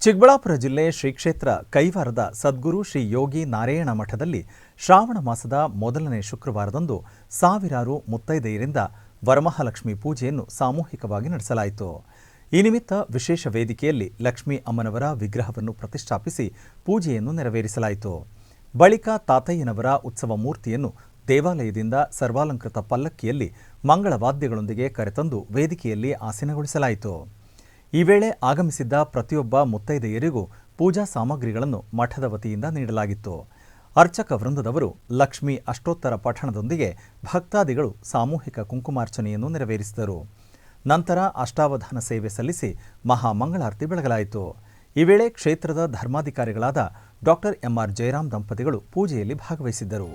ಚಿಕ್ಕಬಳ್ಳಾಪುರ ಜಿಲ್ಲೆ ಶ್ರೀ ಕ್ಷೇತ್ರ ಕೈವಾರದ ಸದ್ಗುರು ಶ್ರೀ ಯೋಗಿ ನಾರಾಯಣ ಮಠದಲ್ಲಿ ಶ್ರಾವಣ ಮಾಸದ ಮೊದಲನೇ ಶುಕ್ರವಾರದಂದು ಸಾವಿರಾರು ಮುತ್ತೈದೆಯರಿಂದ ವರಮಹಾಲಕ್ಷ್ಮಿ ಪೂಜೆಯನ್ನು ಸಾಮೂಹಿಕವಾಗಿ ನಡೆಸಲಾಯಿತು. ಈ ನಿಮಿತ್ತ ವಿಶೇಷ ವೇದಿಕೆಯಲ್ಲಿ ಲಕ್ಷ್ಮೀ ಅಮ್ಮನವರ ವಿಗ್ರಹವನ್ನು ಪ್ರತಿಷ್ಠಾಪಿಸಿ ಪೂಜೆಯನ್ನು ನೆರವೇರಿಸಲಾಯಿತು. ಬಳಿಕ ತಾತಯ್ಯನವರ ಉತ್ಸವ ಮೂರ್ತಿಯನ್ನು ದೇವಾಲಯದಿಂದ ಸರ್ವಾಲಂಕೃತ ಪಲ್ಲಕ್ಕಿಯಲ್ಲಿ ಮಂಗಳವಾದ್ಯಗಳೊಂದಿಗೆ ಕರೆತಂದು ವೇದಿಕೆಯಲ್ಲಿ ಆಸೀನಗೊಳಿಸಲಾಯಿತು. ಈ ವೇಳೆ ಆಗಮಿಸಿದ್ದ ಪ್ರತಿಯೊಬ್ಬ ಮುತ್ತೈದೆಯರಿಗೂ ಪೂಜಾ ಸಾಮಗ್ರಿಗಳನ್ನು ಮಠದ ವತಿಯಿಂದ ನೀಡಲಾಗಿತ್ತು. ಅರ್ಚಕ ವೃಂದದವರು ಲಕ್ಷ್ಮೀ ಅಷ್ಟೋತ್ತರ ಪಠಣದೊಂದಿಗೆ ಭಕ್ತಾದಿಗಳು ಸಾಮೂಹಿಕ ಕುಂಕುಮಾರ್ಚನೆಯನ್ನು ನೆರವೇರಿಸಿದರು. ನಂತರ ಅಷ್ಟಾವಧಾನ ಸೇವೆ ಸಲ್ಲಿಸಿ ಮಹಾಮಂಗಳಾರತಿ ಬೆಳಗಲಾಯಿತು. ಈ ವೇಳೆ ಕ್ಷೇತ್ರದ ಧರ್ಮಾಧಿಕಾರಿಗಳಾದ ಡಾಕ್ಟರ್ ಎಂಆರ್ ಜಯರಾಮ್ ದಂಪತಿಗಳು ಪೂಜೆಯಲ್ಲಿ ಭಾಗವಹಿಸಿದ್ದರು.